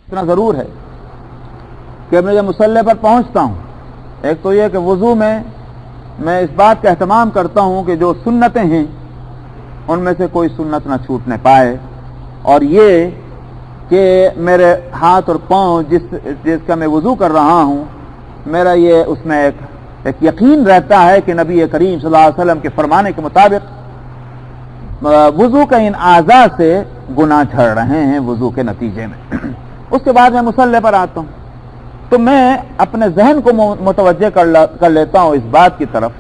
اتنا ضرور ہے کہ میں جب مصلی پر پہنچتا ہوں، ایک تو یہ کہ وضو میں اس بات کا اہتمام کرتا ہوں کہ جو سنتیں ہیں ان میں سے کوئی سنت نہ چھوٹنے پائے، اور یہ کہ میرے ہاتھ اور پاؤں جس کا میں وضو کر رہا ہوں، میرا یہ اس میں ایک یقین رہتا ہے کہ نبی کریم صلی اللہ علیہ وسلم کے فرمانے کے مطابق وضو کا ان اعضاء سے گناہ جھڑ رہے ہیں وضو کے نتیجے میں۔ اس کے بعد میں مصلی پر آتا ہوں تو میں اپنے ذہن کو متوجہ کر لیتا ہوں اس بات کی طرف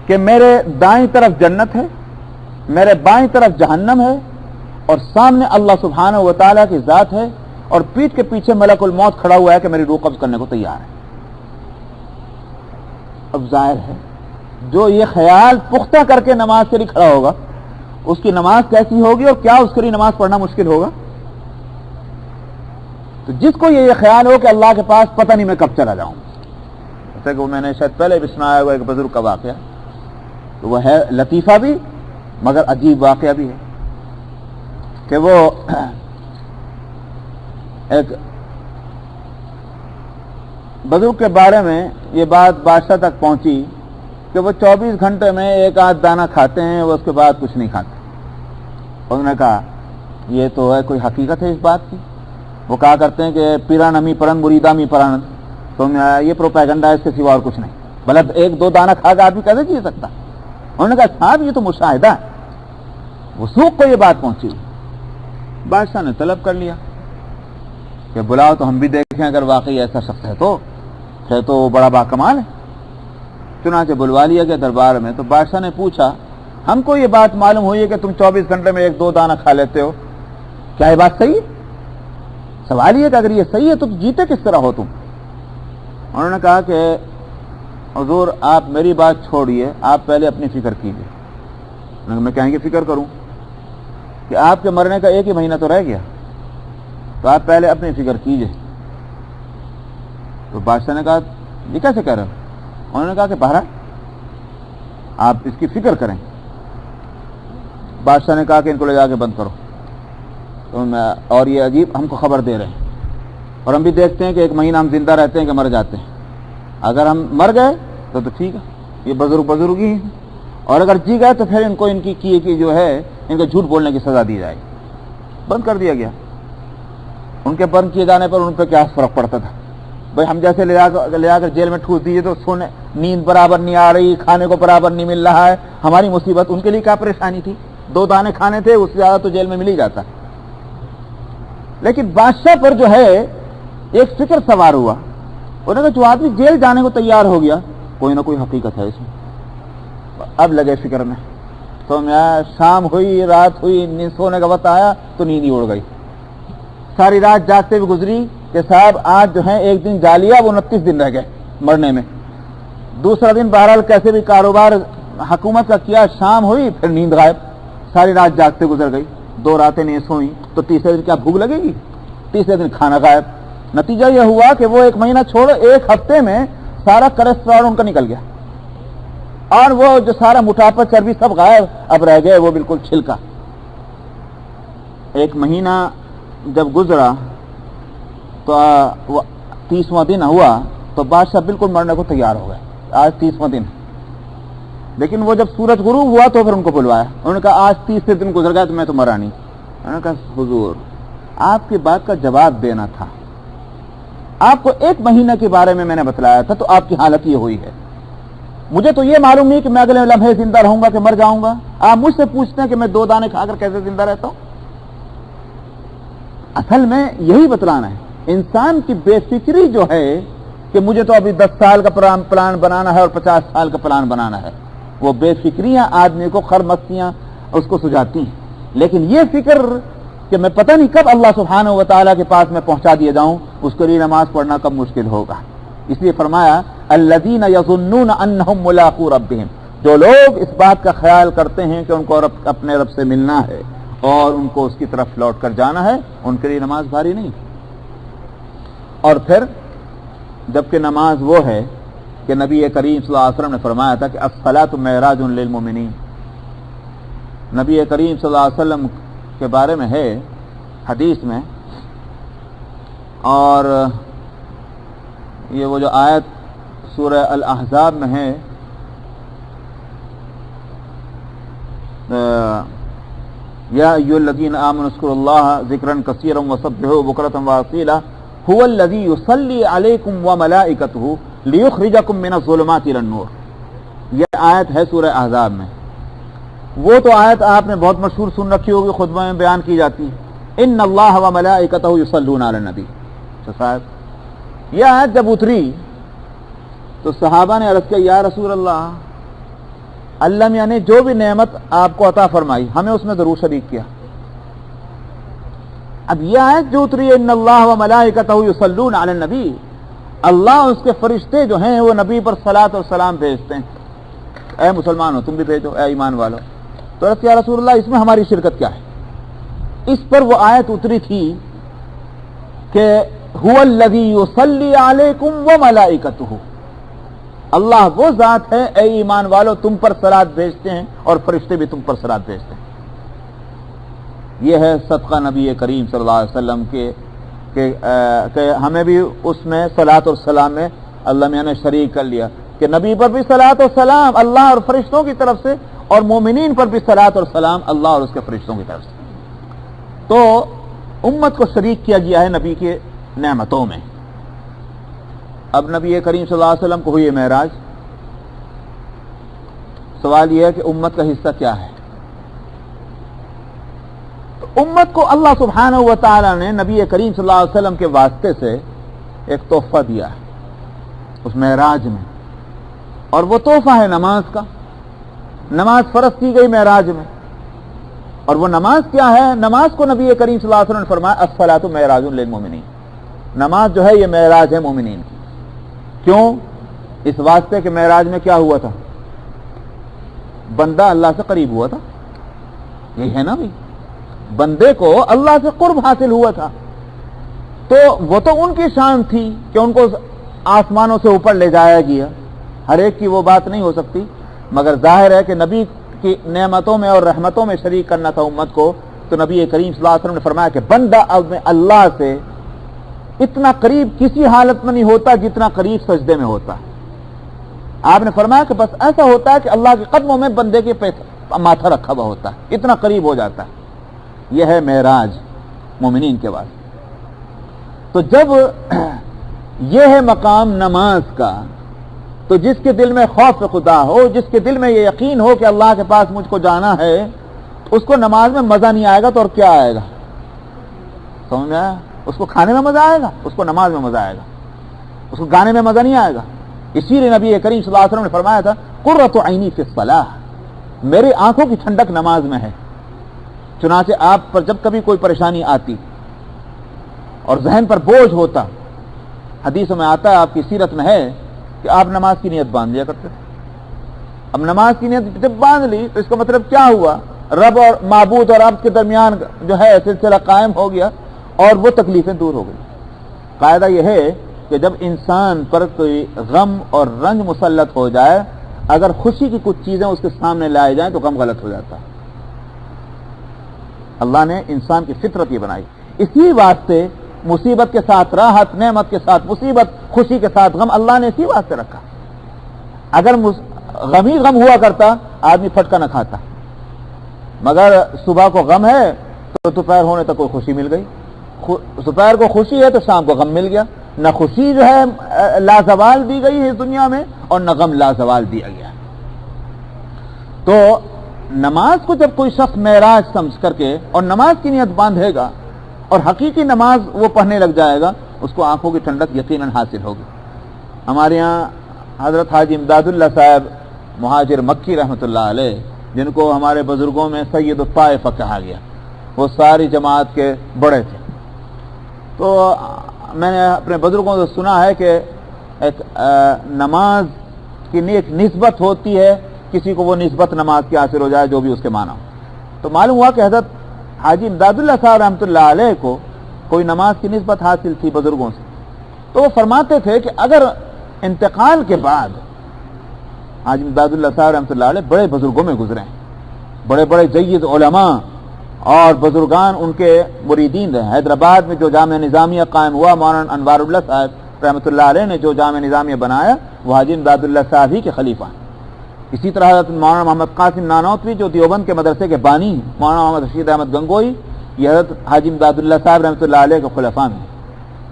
کہ میرے دائیں طرف جنت ہے، میرے بائیں طرف جہنم ہے، اور سامنے اللہ سبحانہ و تعالیٰ کی ذات ہے، اور پیٹھ کے پیچھے ملک الموت کھڑا ہوا ہے کہ میری روح قبض کرنے کو تیار ہے۔ اب ظاہر ہے جو یہ خیال پختہ کر کے نماز کے لیے کھڑا ہوگا اس کی نماز کیسی ہوگی، اور کیا اس کے لیے نماز پڑھنا مشکل ہوگا؟ تو جس کو یہ خیال ہو کہ اللہ کے پاس پتہ نہیں میں کب چلا جاؤں، جیسے کہ وہ میں نے شاید پہلے بھی سنایا ہوا ایک بزرگ کا واقعہ، تو وہ ہے لطیفہ بھی مگر عجیب واقعہ بھی ہے کہ وہ ایک بزرگ کے بارے میں یہ بات بادشاہ تک پہنچی کہ وہ 24 گھنٹے میں ایک آدھ دانہ کھاتے ہیں، وہ اس کے بعد کچھ نہیں کھاتے۔ انہوں نے کہا یہ تو ہے کوئی حقیقت ہے اس بات کی؟ وہ کہا کرتے ہیں کہ پیرا نمی پرن مریدا می پرن، تو یہ پروپیگنڈا ہے، اس کے سوا اور کچھ نہیں، بلکہ ایک دو دانہ کھا کے آدمی کیسے جی سکتا؟ انہوں نے کہا صاحب یہ تو مشاہدہ ہے۔ وثوق کو یہ بات پہنچی، بادشاہ نے طلب کر لیا کہ بلاؤ تو ہم بھی دیکھیں، اگر واقعی ایسا شخص ہے تو بڑا باکمال ہے۔ چنانچہ بلوا لیا گیا دربار میں، تو بادشاہ نے پوچھا ہم کو یہ بات معلوم ہوئی ہے کہ تم 24 گھنٹے میں ایک دو دانہ کھا لیتے ہو، کیا یہ بات صحیح ہے؟ سوال یہ کہ اگر یہ صحیح ہے تو جیتے کس طرح ہو تم؟ انہوں نے کہا کہ حضور آپ میری بات چھوڑیے، آپ پہلے اپنی فکر کیجیے۔ میں کہیں گے فکر کروں کہ آپ کے مرنے کا ایک ہی مہینہ تو رہ گیا، تو آپ پہلے اپنی فکر کیجیے۔ تو بادشاہ نے کہا یہ کیسے کہہ رہے ہو؟ انہوں نے کہا کہ بہرحال آپ اس کی فکر کریں۔ بادشاہ نے کہا کہ ان کو لے جا کے بند کرو، اور یہ عجیب ہم کو خبر دے رہے ہیں، اور ہم بھی دیکھتے ہیں کہ ایک مہینہ ہم زندہ رہتے ہیں کہ مر جاتے ہیں۔ اگر ہم مر گئے تو ٹھیک ہے، یہ بزرگ ہی ہیں، اور اگر جی گئے تو پھر ان کو ان کی جو ہے ان کو جھوٹ بولنے کی سزا دی جائے گی۔ بند کر دیا گیا۔ ان کے بند کیے جانے پر ان پہ کیا فرق پڑتا تھا؟ بھائی ہم جیسے لے آ کر جیل میں ٹھوس دیجیے تو سونے نیند برابر نہیں آ رہی، کھانے کو برابر نہیں مل رہا ہے، ہماری مصیبت، ان کے لیے کیا پریشانی تھی؟ 2 دانے کھانے تھے، اس سے زیادہ تو جیل میں مل ہی جاتا۔ لیکن بادشاہ پر جو ہے ایک فکر سوار ہوا، انہوں نے کہا جو آدمی جیل جانے کو تیار ہو گیا کوئی نہ کوئی حقیقت ہے اس میں۔ اب لگے فکر میں، تو میں شام ہوئی، رات ہوئی، نیند سونے کا وقت آیا تو نیند ہی اڑ گئی۔ ساری رات جاگتے ہوئے گزری کہ صاحب آج جو ہے ایک دن جا لیا، وہ 29 دن رہ گئے مرنے میں۔ دوسرا دن بہرحال کیسے بھی کاروبار حکومت کا کیا، شام ہوئی پھر نیند غائب، ساری رات جاگتے گزر گئی، 2 راتیں نہیں سوئیں، تو تیسرے دن کیا بھوک لگے گی؟ تیسرے دن کھانا غائب۔ نتیجہ یہ ہوا کہ وہ 1 مہینہ چھوڑو 1 ہفتے میں سارا کولیسٹرول ان کا نکل گیا، اور وہ جو سارا موٹاپا چربی سب غائب، اب رہ گئے وہ بالکل چھلکا۔ 1 مہینہ جب گزرا تو 30واں دن ہوا تو بادشاہ بالکل مرنے کو تیار ہو گئے، آج 30واں دن۔ لیکن وہ جب سورج غروب ہوا تو پھر ان کو بلوایا، انہوں نے کہا آج 30 دن گزر گیا تو میں تو مرا نہیں۔ انہوں نے کہا حضور آپ کی بات کا جواب دینا تھا، آپ کو 1 مہینہ کے بارے میں نے بتلایا تھا، تو آپ کی حالت یہ ہوئی ہے۔ مجھے تو یہ معلوم نہیں کہ میں اگلے لمحے زندہ رہوں گا کہ مر جاؤں گا، آپ مجھ سے پوچھتے ہیں کہ میں 2 دانے کھا کر کیسے زندہ رہتا ہوں؟ اصل میں یہی بتلانا ہے، انسان کی بے فکری جو ہے کہ مجھے تو ابھی 10 سال کا پلان بنانا ہے اور 50 سال کا پلان بنانا ہے، وہ بے فکریاں آدمی کو خرمستیاں اس کو سجاتی ہیں۔ لیکن یہ فکر کہ میں پتہ نہیں کب اللہ سبحانہ و تعالیٰ کے پاس میں پہنچا دیا جاؤں، اس کے لیے نماز پڑھنا کب مشکل ہوگا۔ اس لیے فرمایا الذین یظنون انہم ملاقو ربہم، جو لوگ اس بات کا خیال کرتے ہیں کہ ان کو اپنے رب سے ملنا ہے اور ان کو اس کی طرف لوٹ کر جانا ہے، ان کے لیے نماز بھاری نہیں۔ اور پھر جبکہ نماز وہ ہے کہ نبی کریم صلی اللہ علیہ وسلم نے فرمایا تھا کہ الصلاۃ معراج للمؤمنین، نبی کریم صلی اللہ علیہ وسلم کے بارے میں ہے حدیث میں اور یہ وہ جو آیت سورہ الاحزاب میں ہے، یا ایھا الذین آمنوا اذکروا اللہ ذکرا کثیرا وسبحوہ بکرۃ واصیلا هو الذی یصلی علیکم وملائکتہ لیخرجکم من الظلمات الی النور. یہ آیت ہے سورہ احزاب میں. وہ تو آیت آپ نے بہت مشہور سن رکھی ہوگی، خطبہ میں بیان کی جاتی ہے، ان اللہ وملائکتہ یصلون علی النبی. صاحب یہ آیت جب اتری تو صحابہ نے عرض کیا یا رسول اللہ، اللہ میاں نے جو بھی نعمت آپ کو عطا فرمائی ہمیں اس میں ضرور شریک کیا. اب یہ آیت جو اتری ان اللہ وملائکتہ یصلون علی النبی، اللہ اس کے فرشتے جو ہیں وہ نبی پر صلاۃ و سلام بھیجتے ہیں. اے مسلمانوں تم بھی بھیجو، اے ایمان والو. تو عرض یا رسول اللہ اس میں ہماری شرکت کیا ہے؟ اس پر وہ آیت اتری تھی کہ هو الذی یصلی علیکم وملائکتہ، اللہ وہ ذات ہے اے ایمان والو تم پر صلات بھیجتے ہیں اور فرشتے بھی تم پر صلات بھیجتے ہیں. یہ ہے صدقہ نبی کریم صلی اللہ علیہ وسلم کہ ہمیں بھی اس میں صلات اور سلام میں اللہ میاں نے شریک کر لیا کہ نبی پر بھی صلات اور سلام اللہ اور فرشتوں کی طرف سے، اور مومنین پر بھی صلات اور سلام اللہ اور اس کے فرشتوں کی طرف سے. تو امت کو شریک کیا گیا ہے نبی کے نعمتوں میں. اب نبی کریم صلی اللہ علیہ وسلم کو ہوئی معراج. سوال یہ ہے کہ امت کا حصہ کیا ہے؟ تو امت کو اللہ سبحانہ و تعالی نے نبی کریم صلی اللہ علیہ وسلم کے واسطے سے ایک تحفہ دیا ہے اس معراج میں، اور وہ تحفہ ہے نماز کا. نماز فرض کی گئی معراج میں، اور وہ نماز کیا ہے؟ نماز کو نبی کریم صلی اللہ علیہ وسلم نے فرمایا الصلاۃ معراج للمؤمنین، نماز جو ہے یہ معراج ہے مومنین کی. کیوں؟ اس واسطے کہ معراج میں کیا ہوا تھا؟ بندہ اللہ سے قریب ہوا تھا. یہی ہے نا بھائی، بندے کو اللہ سے قرب حاصل ہوا تھا. تو وہ تو ان کی شان تھی کہ ان کو آسمانوں سے اوپر لے جایا گیا، ہر ایک کی وہ بات نہیں ہو سکتی، مگر ظاہر ہے کہ نبی کی نعمتوں میں اور رحمتوں میں شریک کرنا تھا امت کو. تو نبی کریم صلی اللہ علیہ وسلم نے فرمایا کہ بندہ اب اللہ سے اتنا قریب کسی حالت میں نہیں ہوتا جتنا قریب سجدے میں ہوتا. آپ نے فرمایا کہ بس ایسا ہوتا ہے کہ اللہ کے قدموں میں بندے کے ماتھا رکھا ہوا ہوتا ہے، اتنا قریب ہو جاتا ہے. یہ ہے معراج مومنین کے بعد. تو جب یہ ہے مقام نماز کا، تو جس کے دل میں خوف خدا ہو، جس کے دل میں یہ یقین ہو کہ اللہ کے پاس مجھ کو جانا ہے، اس کو نماز میں مزہ نہیں آئے گا تو اور کیا آئے گا؟ سمجھ میں آیا؟ اس کو کھانے میں مزہ آئے گا، اس کو نماز میں مزہ آئے گا، اس کو گانے میں مزہ نہیں آئے گا. اسی لیے نبی کریم صلی اللہ علیہ وسلم نے فرمایا تھا قرۃ عینی فی الصلاۃ، میری آنکھوں کی ٹھنڈک نماز میں ہے. چنانچہ آپ پر جب کبھی کوئی پریشانی آتی اور ذہن پر بوجھ ہوتا، حدیثوں میں آتا ہے، آپ کی سیرت میں ہے کہ آپ نماز کی نیت باندھ لیا کرتے تھے. اب نماز کی نیت جب باندھ لی تو اس کا مطلب کیا ہوا؟ رب اور معبود اور آپ کے درمیان جو ہے سلسلہ قائم ہو گیا اور وہ تکلیفیں دور ہو گئی. قاعدہ یہ ہے کہ جب انسان پر کوئی غم اور رنج مسلط ہو جائے، اگر خوشی کی کچھ چیزیں اس کے سامنے لائے جائیں تو غم غلط ہو جاتا ہے. اللہ نے انسان کی فطرت یہ بنائی. اسی واسطے مصیبت کے ساتھ راحت، نعمت کے ساتھ مصیبت، خوشی کے ساتھ غم اللہ نے اسی واسطے رکھا. اگر غمی غم ہوا کرتا آدمی پھٹکا نہ کھاتا، مگر صبح کو غم ہے تو دوپہر ہونے تک کوئی خوشی مل گئی، دوپہر کو خوشی ہے تو شام کو غم مل گیا. نہ خوشی جو ہے لازوال دی گئی ہے اس دنیا میں، اور نہ غم لازوال دیا گیا. تو نماز کو جب کوئی شخص معراج سمجھ کر کے اور نماز کی نیت باندھے گا اور حقیقی نماز وہ پڑھنے لگ جائے گا، اس کو آنکھوں کی ٹھنڈک یقیناً حاصل ہوگی. ہمارے یہاں حضرت حاجی امداد اللہ صاحب مہاجر مکی رحمۃ اللہ علیہ، جن کو ہمارے بزرگوں میں سید الطائفہ کہا گیا، وہ ساری جماعت کے بڑے تھے. تو میں نے اپنے بزرگوں سے سنا ہے کہ ایک نماز کی ایک نسبت ہوتی ہے، کسی کو وہ نسبت نماز کی حاصل ہو جائے جو بھی اس کے معنی ہو. تو معلوم ہوا کہ حضرت حاجی امداد اللہ صاحب رحمۃ اللہ علیہ کو کوئی نماز کی نسبت حاصل تھی بزرگوں سے. تو وہ فرماتے تھے کہ اگر انتقال کے بعد، حاجی امداد اللہ صاحب رحمۃ اللہ علیہ بڑے بزرگوں میں گزرے ہیں، بڑے بڑے جید علماء اور بزرگان ان کے مریدین رہے. حیدرآباد میں جو جامعہ نظامیہ قائم ہوا، مولانا انوار اللہ صاحب رحمۃ اللہ علیہ نے جو جامعہ نظامیہ بنایا، وہ حاجی امداد اللہ صاحب ہی کے خلیفہ ہیں. اسی طرح حضرت مولانا محمد قاسم نانوتوی جو دیوبند کے مدرسے کے بانی ہیں، مولانا محمد رشید احمد گنگوئی، یہ حضرت حاجی امداد اللہ صاحب رحمۃ اللہ علیہ کے خلفاء میں.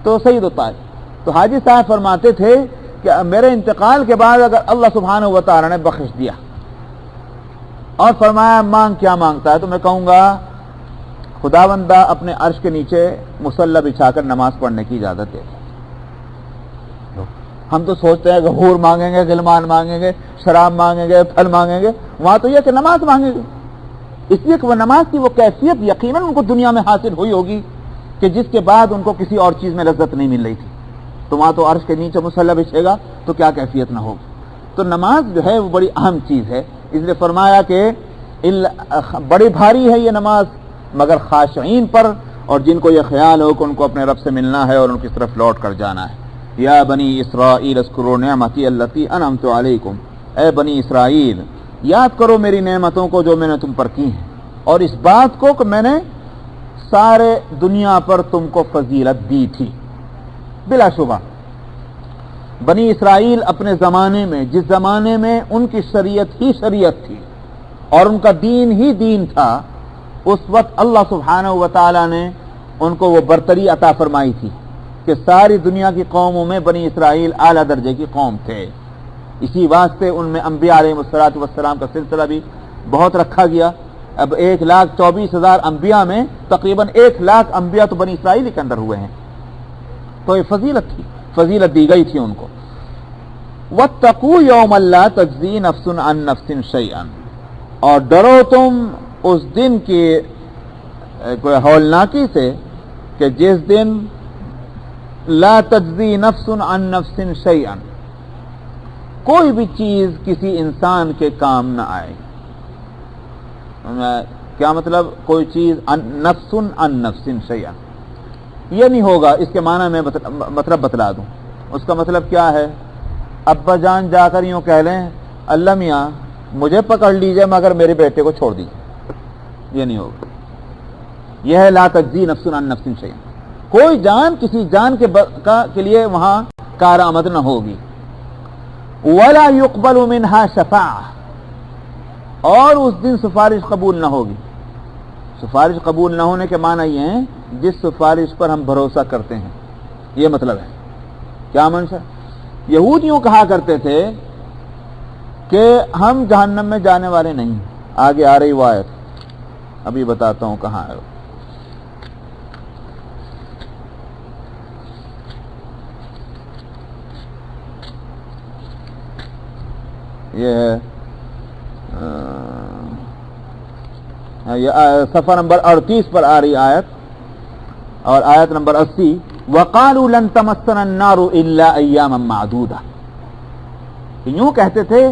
تو سید الطائف تو حاجی صاحب فرماتے تھے کہ میرے انتقال کے بعد اگر اللہ سبحانہ و تعالی نے بخش دیا اور فرمایا مانگ کیا مانگتا ہے، تو میں کہوں گا خداوندہ اپنے عرش کے نیچے مصلی بچھا کر نماز پڑھنے کی اجازت دے. ہم تو سوچتے ہیں کہ حور مانگیں گے، غلمان مانگیں گے، شراب مانگیں گے، پھل مانگیں گے. وہاں تو یہ کہ نماز مانگیں گے، اس لیے کہ وہ نماز کی وہ کیفیت یقیناً ان کو دنیا میں حاصل ہوئی ہوگی کہ جس کے بعد ان کو کسی اور چیز میں لذت نہیں مل رہی تھی. تو وہاں تو عرش کے نیچے مصلی بچھے گا تو کیا کیفیت نہ ہوگی. تو نماز جو ہے وہ بڑی اہم چیز ہے. اس لیے فرمایا کہ بڑی بھاری ہے یہ نماز مگر خاشعین پر، اور جن کو یہ خیال ہو کہ ان کو اپنے رب سے ملنا ہے اور ان کی طرف لوٹ کر جانا ہے. یا بنی اسرائیل اذکروا نعمتی التی انعمت علیکم، اے بنی اسرائیل یاد کرو میری نعمتوں کو جو میں نے تم پر کی ہیں، اور اس بات کو کہ میں نے سارے دنیا پر تم کو فضیلت دی تھی. بلا شبہ بنی اسرائیل اپنے زمانے میں، جس زمانے میں ان کی شریعت ہی شریعت تھی اور ان کا دین ہی دین تھا، اس وقت اللہ سبحانہ و تعالی نے ان کو وہ برتری عطا فرمائی تھی کہ ساری دنیا کی قوموں میں بنی اسرائیل اعلیٰ درجے کی قوم تھے. اسی واسطے ان میں انبیاء علیہ السلام کا سلسلہ بھی بہت رکھا گیا. اب 1,24,000 انبیاء میں تقریباً 1,00,000 انبیاء تو بنی اسرائیل کے اندر ہوئے ہیں. تو یہ فضیلت تھی، فضیلت دی گئی تھی ان کو. وَاتَّقُوا يَوْمًا لَا تَجْزِي نَفْسٌ عَن نَفْسٍ شَيْئًا، اور ڈرو تم اس دن کی کوئی ہولناکی سے کہ جس دن لا تجزی نفس عن نفس شیئا، کوئی بھی چیز کسی انسان کے کام نہ آئے. کیا مطلب کوئی چیز نفس عن نفس شیئا؟ یہ نہیں ہوگا. اس کے معنی میں مطلب بتلا دوں. اس کا مطلب کیا ہے؟ ابا جان جا کر یوں کہہ لیں اللہ میاں مجھے پکڑ لیجئے مگر میرے بیٹے کو چھوڑ دیجئے، یہ نہیں ہوگا. یہ ہے لا تجزی نفس عن نفس شیئا. کوئی جان کسی جان کے لیے وہاں کارآمد نہ ہوگی. ولا يقبل منها شفاعہ، اور اس دن سفارش قبول نہ ہوگی. سفارش قبول نہ ہونے کے معنی یہ ہے جس سفارش پر ہم بھروسہ کرتے ہیں، یہ مطلب ہے. کیا منشا؟ یہودیوں کہا کرتے تھے کہ ہم جہنم میں جانے والے نہیں. آگے آ رہی وہ آیت، ابھی بتاتا ہوں کہاں ہے. یہ صفحہ نمبر 38 پر آ رہی آیت، اور آیت نمبر 80 وَقَالُوا لَن تَمَسَّنَا النَّارُ إِلَّا أَيَّامًا مَّعْدُودَةً. یوں کہتے تھے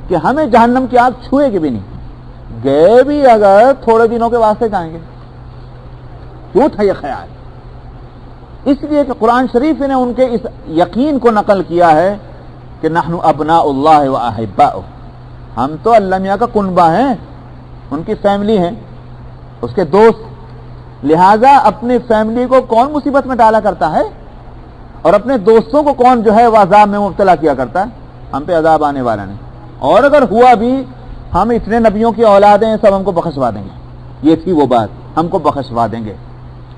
کہ ہمیں جہنم کی آگ چھوئے گی بھی نہیں، گئے بھی اگر تھوڑے دنوں کے واسطے جائیں گے. کیوں تھا یہ خیال؟ اس لیے کہ قرآن شریف نے ان کے اس یقین کو نقل کیا ہے کہ نحن ابناء اللہ و احباؤہ، ہم تو اللہ میاں کا کنبہ ہیں، ان کی فیملی ہیں، اس کے دوست. لہذا اپنی فیملی کو کون مصیبت میں ڈالا کرتا ہے اور اپنے دوستوں کو کون جو ہے وہ عذاب میں مبتلا کیا کرتا ہے؟ ہم پہ عذاب آنے والا نہیں، اور اگر ہوا بھی ہم اتنے نبیوں کی اولادیں ہیں، سب ہم کو بخشوا دیں گے. یہ تھی وہ بات، ہم کو بخشوا دیں گے.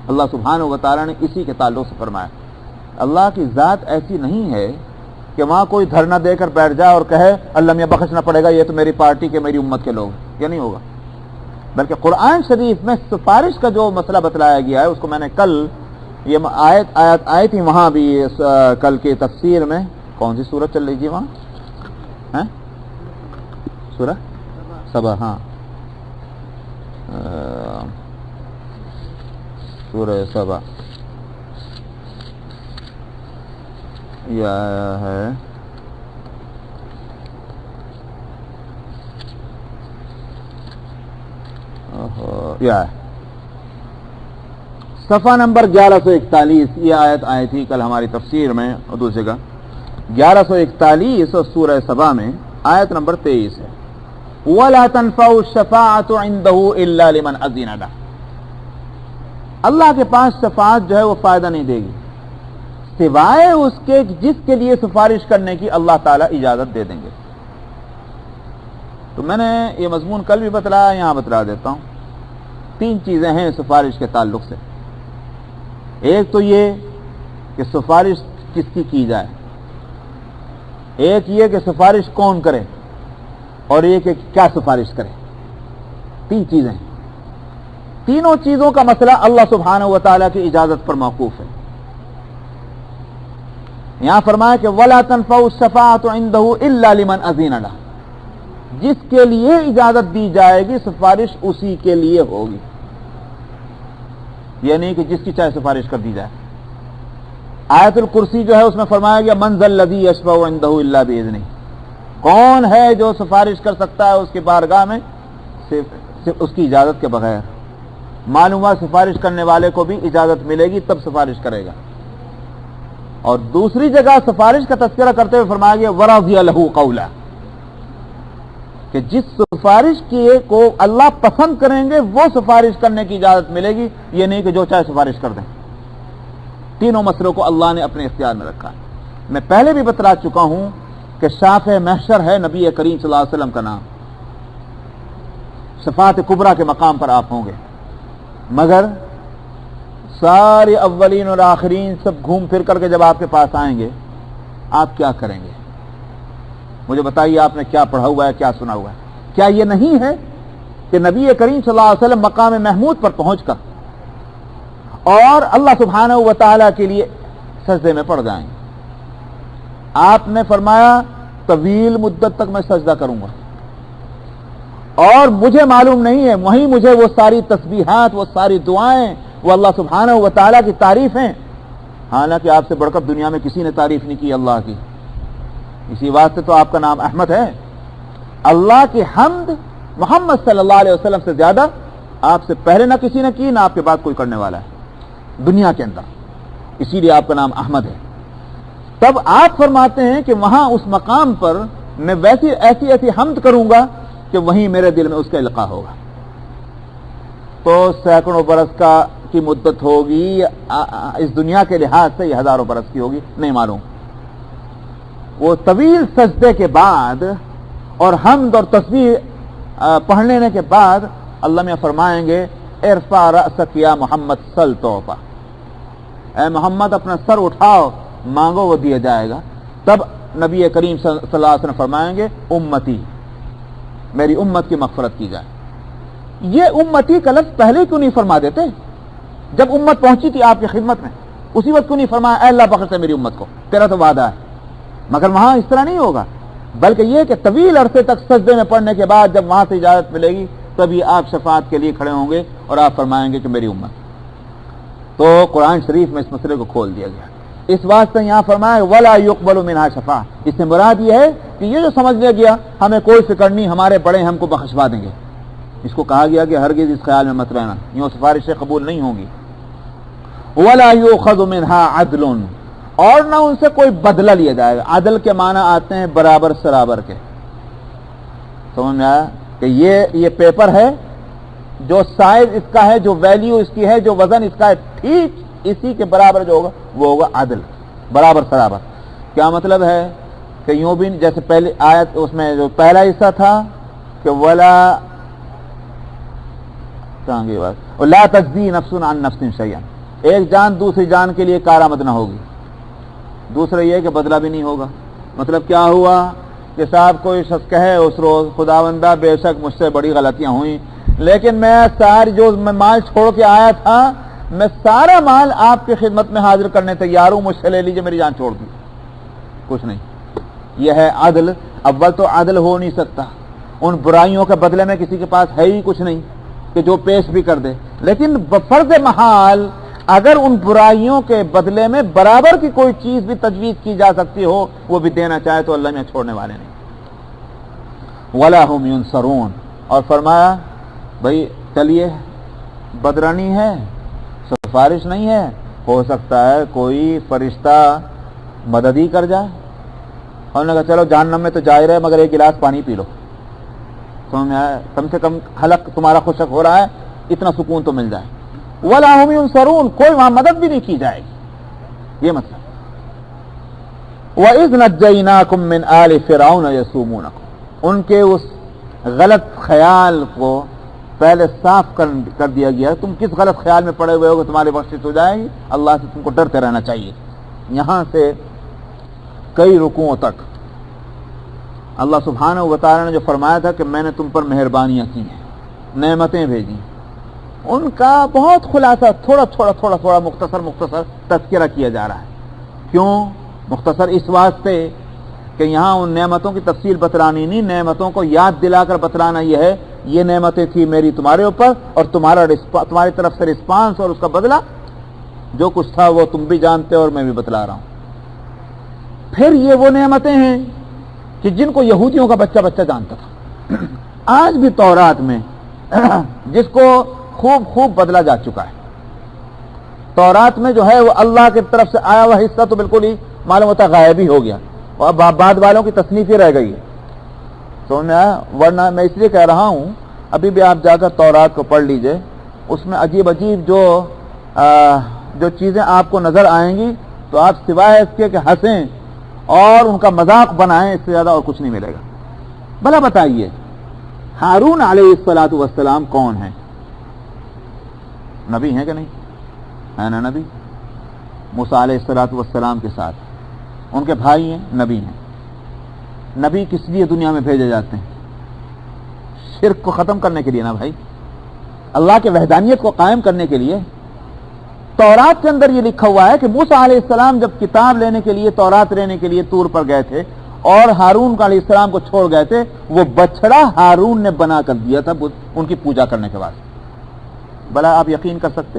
اللہ سبحانہ و تعالیٰ نے اسی کے تعلق سے فرمایا. اللہ کی ذات ایسی نہیں ہے کہ وہاں کوئی دھرنا دے کر بیٹھ جائے اور کہے اللہ میاں بخشنا پڑے گا، یہ تو میری پارٹی کے میری امت کے لوگ. یہ نہیں ہوگا. بلکہ قرآن شریف میں سفارش کا جو مسئلہ بتلایا گیا ہے اس کو میں نے کل یہ آیت آئی تھی وہاں بھی، کل کی تفسیر میں. کون سی سورت چل رہی تھی وہاں؟ سورہ سبا. ہاں سورہ سبا یہ آیا ہے صفحہ نمبر 1141. یہ آیت آئی تھی کل ہماری تفسیر میں، اور دوسرے کا 1141 اور سورہ سبا میں آیت نمبر 23 ہے. وَلَا تَنْفَعُ الشَّفَاعَةُ عِنْدَهُ إِلَّا لِمَنْ أَذِنَ لَهُ. اللہ کے پاس شفاعت جو ہے وہ فائدہ نہیں دے گی سوائے اس کے جس کے لیے سفارش کرنے کی اللہ تعالیٰ اجازت دے دیں گے. تو میں نے یہ مضمون کل بھی بتلایا، یہاں بتلا دیتا ہوں. 3 چیزیں ہیں سفارش کے تعلق سے. ایک تو یہ کہ سفارش کس کی جائے، ایک یہ کہ سفارش کون کرے، اور ایک کہ کیا سفارش کرے. 3 چیزیں ہیں. تینوں چیزوں کا مسئلہ اللہ سبحانہ و تعالیٰ کی اجازت پر موقوف ہے. یہاں فرمایا کہ وَلَا تَنْفَعُ الشَّفَاعَةُ عِنْدَهُ إِلَّا لِمَنْ أَذِنَ لَهُ، جس کے لیے اجازت دی جائے گی سفارش اسی کے لیے ہوگی. یہ نہیں کہ جس کی چاہے سفارش کر دی جائے. آیت الکرسی جو ہے اس میں فرمایا گیا مَنْ ذَا الَّذِي يَشْفَعُ عِنْدَهُ إِلَّا بِإِذْنِهِ، کون ہے جو سفارش کر سکتا ہے اس کی بارگاہ میں صرف اس کی اجازت کے بغیر. معلوم ہوا سفارش کرنے والے کو بھی اجازت ملے گی تب سفارش کرے گا. اور دوسری جگہ سفارش کا تذکرہ کرتے ہوئے فرمایا گیا وَرَضِيَ لَهُ قَوْلًا، کہ جس سفارش کو اللہ پسند کریں گے وہ سفارش کرنے کی اجازت ملے گی. یہ نہیں کہ جو چاہے سفارش کر دیں. تینوں مسئلوں کو اللہ نے اپنے اختیار میں رکھا. میں پہلے بھی بتلا چکا ہوں کہ شافع محشر ہے نبی کریم صلی اللہ علیہ وسلم کا نام. شفاعت کبریٰ کے مقام پر آپ ہوں گے، مگر سارے اولین اور آخرین سب گھوم پھر کر کے جب آپ کے پاس آئیں گے آپ کیا کریں گے؟ مجھے بتائیے، آپ نے کیا پڑھا ہوا ہے، کیا سنا ہوا ہے؟ کیا یہ نہیں ہے کہ نبی کریم صلی اللہ علیہ وسلم مقام محمود پر پہنچ کر اور اللہ سبحانہ و تعالیٰ کے لیے سجدے میں پڑ جائیں گے؟ آپ نے فرمایا طویل مدت تک میں سجدہ کروں گا، اور مجھے معلوم نہیں ہے، وہیں مجھے وہ ساری تسبیحات، وہ ساری دعائیں، وہ اللہ سبحانہ و تعالیٰ کی تعریف ہیں. حالانکہ آپ سے بڑھ کر دنیا میں کسی نے تعریف نہیں کی اللہ کی. اسی واسطے تو آپ کا نام احمد ہے. اللہ کی حمد محمد صلی اللہ علیہ وسلم سے زیادہ آپ سے پہلے نہ کسی نے کی، نہ آپ کے بعد کوئی کرنے والا ہے دنیا کے اندر. اسی لیے آپ کا نام احمد ہے. تب آپ فرماتے ہیں کہ وہاں اس مقام پر میں ایسی حمد کروں گا کہ وہیں میرے دل میں اس کا القاء ہوگا. تو سینکڑوں برس کی مدت ہوگی، اس دنیا کے لحاظ سے یہ ہزاروں برس کی ہوگی، نہیں معلوم. وہ طویل سجدے کے بعد اور حمد اور تسبیح پڑھ لینے کے بعد اللہ میں فرمائیں گے ارفع رأسک یا محمد سل توفا، اے محمد اپنا سر اٹھاؤ، مانگو وہ دیا جائے گا. تب نبی کریم صلی اللہ علیہ وسلم فرمائیں گے امتی، میری امت کی مغفرت کی جائے. یہ امتی کا لفظ پہلے کیوں نہیں فرما دیتے؟ جب امت پہنچی تھی آپ کی خدمت میں اسی وقت کیوں نہیں فرمایا اے اللہ بخش دے میری امت کو، تیرا تو وعدہ ہے. مگر وہاں اس طرح نہیں ہوگا، بلکہ یہ کہ طویل عرصے تک سجدے میں پڑھنے کے بعد جب وہاں سے اجازت ملے گی تبھی آپ شفاعت کے لیے کھڑے ہوں گے اور آپ فرمائیں گے کہ میری امت. تو قرآن شریف میں اس مسئلے کو کھول دیا گیا. اس واسطے یہاں فرمایا ولا يقبل منها شفاعہ. اس سے مراد یہ ہے کہ یہ جو سمجھ لیا گیا ہمیں کوئی فکر نہیں، ہمارے بڑے ہم کو بخشوا دیں گے، اس کو کہا گیا کہ ہرگز اس خیال میں مت رہنا، یوں سفارشیں قبول نہیں ہوں گی. ولا يؤخذ منها عدل، اور نہ ان سے کوئی بدلہ لیا جائے گا. عدل کے معنی آتے ہیں برابر سرابر کے. سمجھ میں آیا کہ یہ پیپر ہے، جو سائز اس کا ہے، جو ویلیو اس کی ہے، جو وزن اس کا ہے، ٹھیک اسی کے برابر جو ہوگا وہ ہوگا عدل، برابر سرابر. کیا مطلب ہے کہ یوں بھی جیسے پہلی آیت اس میں جو پہلا حصہ تھا کہ لا تجزی نفس عن نفس شیئا، ایک جان دوسری جان کے لیے کارآمد نہ ہوگی. دوسرا یہ کہ بدلہ بھی نہیں ہوگا. مطلب کیا ہوا کہ صاحب کوئی شخص کہے اس روز خداوندہ بے شک مجھ سے بڑی غلطیاں ہوئیں، لیکن میں ساری جو میں مال چھوڑ کے آیا تھا میں سارا مال آپ کی خدمت میں حاضر کرنے تیار ہوں، مجھ سے لے لیجیے، میری جان چھوڑ دی. کچھ نہیں. یہ ہے عدل. اول تو عدل ہو نہیں سکتا، ان برائیوں کے بدلے میں کسی کے پاس ہے ہی کچھ نہیں کہ جو پیش بھی کر دے. لیکن بفرض محال اگر ان برائیوں کے بدلے میں برابر کی کوئی چیز بھی تجویز کی جا سکتی ہو وہ بھی دینا چاہے تو اللہ میں چھوڑنے والے نہیں. وَلَا هُمْ يُنصَرُونَ. اور فرمایا بھئی چلیے بدرانی ہے، سفارش نہیں ہے، ہو سکتا ہے کوئی فرشتہ مدد ہی کر جائے. اور نے کہا چلو جہنم میں تو جا ہی رہے مگر ایک گلاس پانی پی لو، کم سے کم حلق تمہارا خشک ہو رہا ہے، اتنا سکون تو مل جائے. ولا هم ينصرون، کوئی وہاں مدد بھی نہیں کی جائے گی. یہ مطلب وَإِذْ نَجَّيْنَاكُمْ مِنْ آلِ فِرْعَوْنَ يَسُومُونَكُمْ، ان کے اس غلط خیال کو پہلے صاف کر دیا گیا. تم کس غلط خیال میں پڑے ہوئے ہو کہ تمہاری بخشش ہو جائے گی؟ اللہ سے تم کو ڈرتے رہنا چاہیے. یہاں سے کئی رکوعوں تک اللہ سبحانہ و تعالی نے جو فرمایا تھا کہ میں نے تم پر مہربانیاں کی ہیں، نعمتیں بھیجی، ان کا بہت خلاصہ تھوڑا مختصر تذکرہ کیا جا رہا ہے. کیوں مختصر؟ اس واسطے کہ یہاں ان نعمتوں کی تفصیل بتلانی نہیں، نعمتوں کو یاد دلا کر بتلانا یہ ہے یہ نعمتیں تھی میری تمہارے اوپر، اور تمہاری طرف سے رسپانس اور اس کا بدلہ جو کچھ تھا وہ تم بھی جانتے اور میں بھی بتلا رہا ہوں. پھر یہ وہ نعمتیں ہیں کہ جن کو یہودیوں کا بچہ جانتا تھا. آج بھی تورات میں جس کو خوب بدلا جا چکا ہے. تورات میں جو ہے وہ اللہ کی طرف سے آیا ہوا حصہ تو بالکل ہی معلوم ہوتا غائب ہی ہو گیا، اور بعد والوں کی تصنیف ہی رہ گئی ہے. تو ورنہ میں اس لیے کہہ رہا ہوں ابھی بھی آپ جا کر تورات کو پڑھ لیجئے، اس میں عجیب جو چیزیں آپ کو نظر آئیں گی تو آپ سوائے اس کے کہ ہنسیں اور ان کا مذاق بنائیں، اس سے زیادہ اور کچھ نہیں ملے گا. بھلا بتائیے ہارون علیہ الصلوۃ والسلام کون ہیں؟ نبی ہیں کہ نہیں؟ ہے نا نبی. موسیٰ علیہ الصلوۃ والسلام کے ساتھ ان کے بھائی ہیں، نبی ہیں. نبی کس لیے دنیا میں بھیجے جاتے ہیں؟ شرک کو ختم کرنے کے لیے نا بھائی، اللہ کے وحدانیت کو قائم کرنے کے لیے. تورات کے اندر یہ لکھا ہوا ہے کہ موسیٰ علیہ السلام جب کتاب لینے کے لیے، تورات لینے کے لیے طور پر گئے تھے اور ہارون علیہ السلام کو چھوڑ گئے تھے، وہ بچڑا ہارون نے بنا کر دیا تھا ان کی پوجا کرنے کے بعد. بھلا آپ یقین کر سکتے؟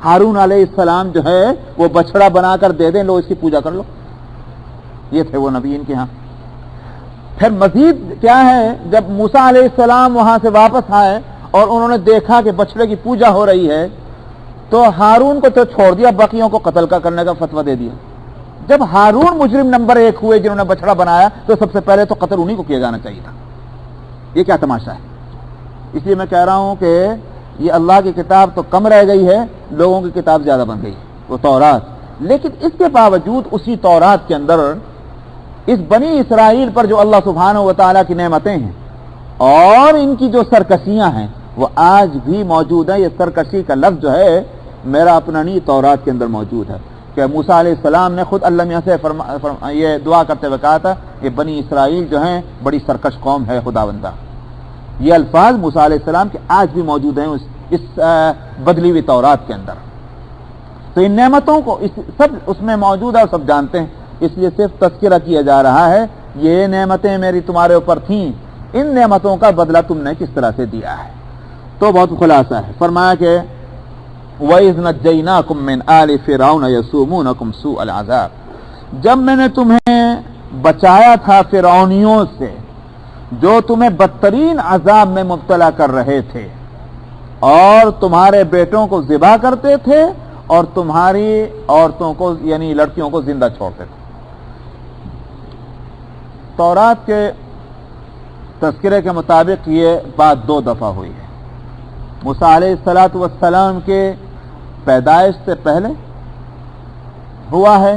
ہارون علیہ السلام جو ہے وہ بچڑا بنا کر دے دیں، لو اس کی پوجا کر لو. یہ تھے وہ نبی ان کے ہاں. پھر مزید کیا ہے، جب موسیٰ علیہ السلام وہاں سے واپس آئے اور انہوں نے دیکھا کہ بچڑے کی پوجا ہو رہی ہے تو ہارون کو تو چھوڑ دیا، باقیوں کو قتل کرنے کا فتویٰ دے دیا. جب ہارون مجرم نمبر 1 ہوئے جنہوں نے بچڑا بنایا تو سب سے پہلے تو قتل انہی کو کیا جانا چاہیے تھا. یہ کیا تماشا ہے؟ اس لیے میں کہہ رہا ہوں کہ یہ اللہ کی کتاب تو کم رہ گئی ہے، لوگوں کی کتاب زیادہ بن گئی، وہ تورات. لیکن اس کے باوجود اسی تورات کے اندر اس بنی اسرائیل پر جو اللہ سبحانہ و تعالیٰ کی نعمتیں ہیں اور ان کی جو سرکشیاں ہیں وہ آج بھی موجود ہیں. یہ سرکشی کا لفظ جو ہے میرا اپنا نہیں، تورات کے اندر موجود ہے کہ موسیٰ علیہ السلام نے خود اللہ میاں سے یہ دعا کرتے ہوئے کہا تھا کہ بنی اسرائیل جو ہیں بڑی سرکش قوم ہے خداوندہ. یہ الفاظ موسیٰ علیہ السلام کے آج بھی موجود ہیں اس بدلی ہوئی تورات کے اندر. تو ان نعمتوں کو سب اس میں موجود ہے اور سب جانتے ہیں، اس لیے صرف تذکرہ کیا جا رہا ہے یہ نعمتیں میری تمہارے اوپر تھیں، ان نعمتوں کا بدلہ تم نے کس طرح سے دیا ہے. تو بہت خلاصہ ہے. فرمایا کہ وَإِذْ نَجَّيْنَاكُمْ مِنْ آلِ فِرْعَوْنَ يَسُومُونَكُمْ سُوءَ الْعَذَابِ، جب میں نے تمہیں بچایا تھا فرعونیوں سے جو تمہیں بدترین عذاب میں مبتلا کر رہے تھے اور تمہارے بیٹوں کو ذبح کرتے تھے اور تمہاری عورتوں کو یعنی لڑکیوں کو زندہ چھوڑتے تھے. تورات کے تذکرے کے مطابق یہ بات 2 دفعہ ہوئی ہے. موسیٰ علیہ السلام کے پیدائش سے پہلے ہوا ہے،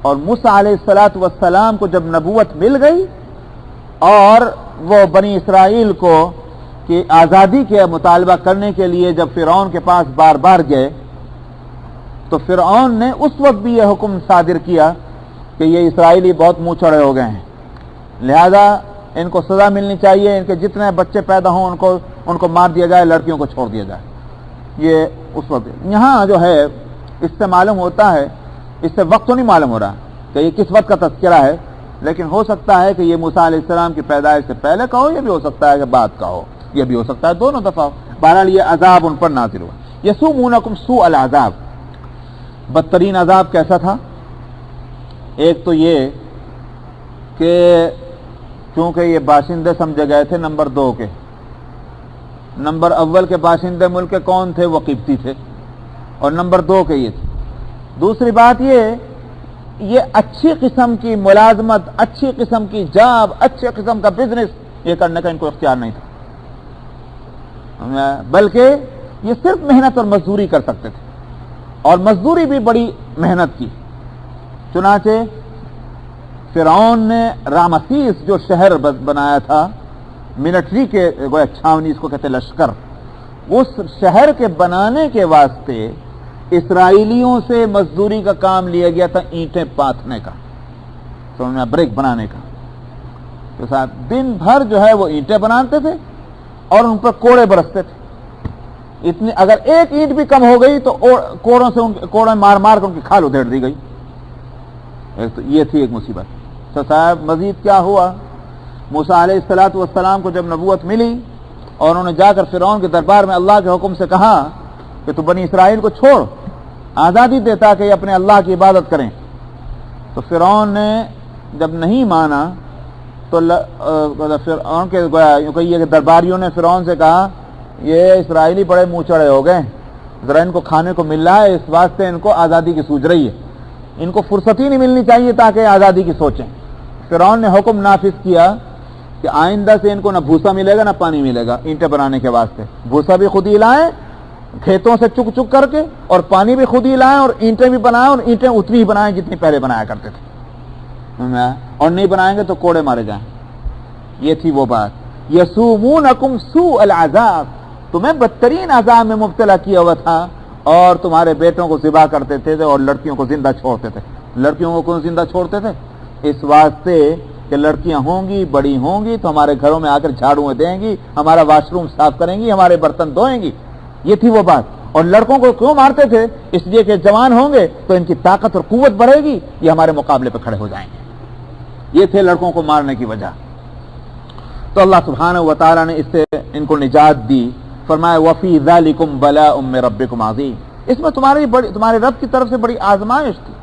اور موسیٰ علیہ السلام کو جب نبوت مل گئی اور وہ بنی اسرائیل کو کہ آزادی کے مطالبہ کرنے کے لیے جب فرعون کے پاس بار بار گئے تو فرعون نے اس وقت بھی یہ حکم صادر کیا کہ یہ اسرائیلی بہت منہ چڑھے ہو گئے ہیں، لہذا ان کو سزا ملنی چاہیے، ان کے جتنے بچے پیدا ہوں ان کو مار دیا جائے، لڑکیوں کو چھوڑ دیا جائے. یہ اس وقت یہاں جو ہے اس سے معلوم ہوتا ہے، اس سے وقت تو نہیں معلوم ہو رہا کہ یہ کس وقت کا تذکرہ ہے، لیکن ہو سکتا ہے کہ یہ موسیٰ علیہ السلام کی پیدائش سے پہلے کا ہو، یہ بھی ہو سکتا ہے کہ بعد کا ہو، یہ بھی ہو سکتا ہے دونوں دفعہ ہو. بہرحال یہ عذاب ان پر نازل ہوا. یسومونکم سوء العذاب، بدترین عذاب کیسا تھا؟ ایک تو یہ کہ چونکہ یہ باشندے سمجھے گئے تھے نمبر 2 کے، نمبر اول کے باشندے ملک کے کون تھے؟ وہ قبطی تھے، اور نمبر 2 کے یہ تھے. دوسری بات یہ اچھی قسم کی ملازمت، اچھی قسم کی جاب، اچھے قسم کا بزنس یہ کرنے کا ان کو اختیار نہیں تھا، بلکہ یہ صرف محنت اور مزدوری کر سکتے تھے، اور مزدوری بھی بڑی محنت کی۔ چنانچہ فرعون نے رامسیس جو شہر بنایا تھا، ملٹری کے چھاونی، اس کو کہتے لشکر، اس شہر کے بنانے کے واسطے اسرائیلیوں سے مزدوری کا کام لیا گیا تھا، اینٹیں پاتھنے کا، بریک بنانے کا۔ تو ساتھ دن بھر جو ہے وہ اینٹیں بناتے تھے اور ان پر کوڑے برستے تھے۔ اتنی اگر ایک اینٹ بھی کم ہو گئی تو کوڑوں مار مار کر ان کی کھال ادھیڑ دی گئی۔ تو یہ تھی ایک مصیبت۔ تو صاحب مزید کیا ہوا، موسیٰ علیہ السلام کو جب نبوت ملی اور انہوں نے جا کر فرعون کے دربار میں اللہ کے حکم سے کہا کہ تو بنی اسرائیل کو چھوڑ، آزادی دے تاکہ یہ اپنے اللہ کی عبادت کریں، تو فرعون نے جب نہیں مانا تو فرعون کے درباریوں نے فرعون سے کہا یہ اسرائیلی بڑے منہ چڑے ہو گئے، ذرا ان کو کھانے کو مل رہا ہے، اس واسطے ان کو آزادی کی سوچ رہی ہے، ان کو فرصت ہی نہیں ملنی چاہیے تاکہ آزادی کی سوچیں۔ فرعون نے حکم نافذ کیا کہ آئندہ سے ان کو نہ بھوسا ملے گا نہ پانی ملے گا اینٹیں بنانے کے واسطے، بھوسا بھی خود ہی لائیں کھیتوں سے چک چک کر کے، اور پانی بھی خود ہی لائیں، اور اینٹیں بھی بنائیں، اور اینٹیں اتنی ہی بنائیں جتنی پہلے بنایا کرتے تھے، اور نہیں بنائیں گے تو کوڑے مارے جائیں۔ یہ تھی وہ بات، یسومونکم سوء العذاب، تمہیں بدترین عذاب میں مبتلا کیا ہوا تھا، اور تمہارے بیٹوں کو ذبح کرتے تھے اور لڑکیوں کو زندہ چھوڑتے تھے۔ لڑکیوں کو کیوں زندہ چھوڑتے تھے؟ اس واسطے کہ لڑکیاں ہوں گی، بڑی ہوں گی تو ہمارے گھروں میں آ کر جھاڑو دیں گی، ہمارا واش روم صاف کریں گی، ہمارے برتن دھوئیں گی۔ یہ تھی وہ بات۔ اور لڑکوں کو کیوں مارتے تھے؟ اس لیے کہ جوان ہوں گے تو ان کی طاقت اور قوت بڑھے گی، یہ ہمارے مقابلے پہ کھڑے ہو جائیں گے۔ یہ تھے لڑکوں کو مارنے کی وجہ۔ تو اللہ سبحانہ و تعالیٰ نے اس سے ان کو نجات دی، فرمایا وَفِي ذَلِكُمْ بَلَاءٌ مِّن رَبِّكُمْ عَظِيمٌ، اس میں تمہارے رب کی طرف سے بڑی آزمائش تھی۔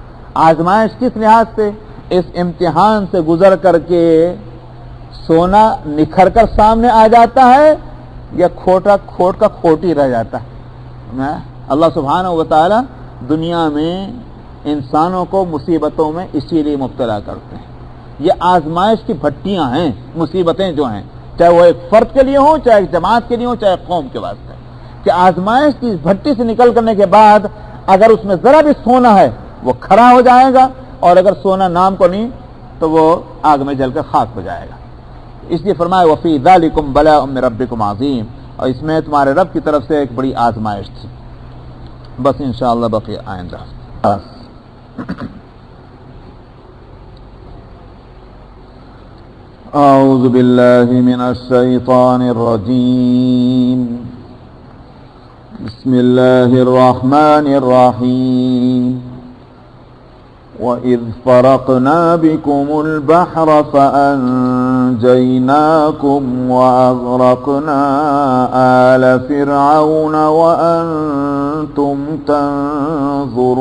آزمائش کس لحاظ سے؟ اس امتحان سے گزر کر کے سونا نکھر کر سامنے آ جاتا ہے یا کھوٹ کا کھوٹ ہی رہ جاتا ہے۔ اللہ سبحانہ و تعالیٰ دنیا میں انسانوں کو مصیبتوں میں اسی لیے مبتلا کرتے ہیں۔ یہ آزمائش کی بھٹیاں ہیں، مصیبتیں جو ہیں، چاہے وہ ایک فرد کے لیے ہوں، چاہے ایک جماعت کے لیے ہوں، چاہے قوم کے واسطے، کہ آزمائش کی بھٹی سے نکل کرنے کے بعد اگر اس میں ذرا بھی سونا ہے وہ کھڑا ہو جائے گا، اور اگر سونا نام کو نہیں تو وہ آگ میں جل کر خاک ہو جائے گا۔ اس لیے فرمایا وفی ذالکم بلاء من ربکم عظیم، اور اس میں تمہارے رب کی طرف سے ایک بڑی آزمائش تھی۔ بس انشاءاللہ بقی آئندہ۔ اعوذ باللہ من الشیطان الرجیم، بسم اللہ الرحمن الرحیم، وَإِذْ فَرَقْنَا بِكُمُ الْبَحْرَ فَأَنْجَيْنَاكُمْ وَأَغْرَقْنَا آلَ فِرْعَوْنَ وَأَنْتُمْ تَنْظُرُونَ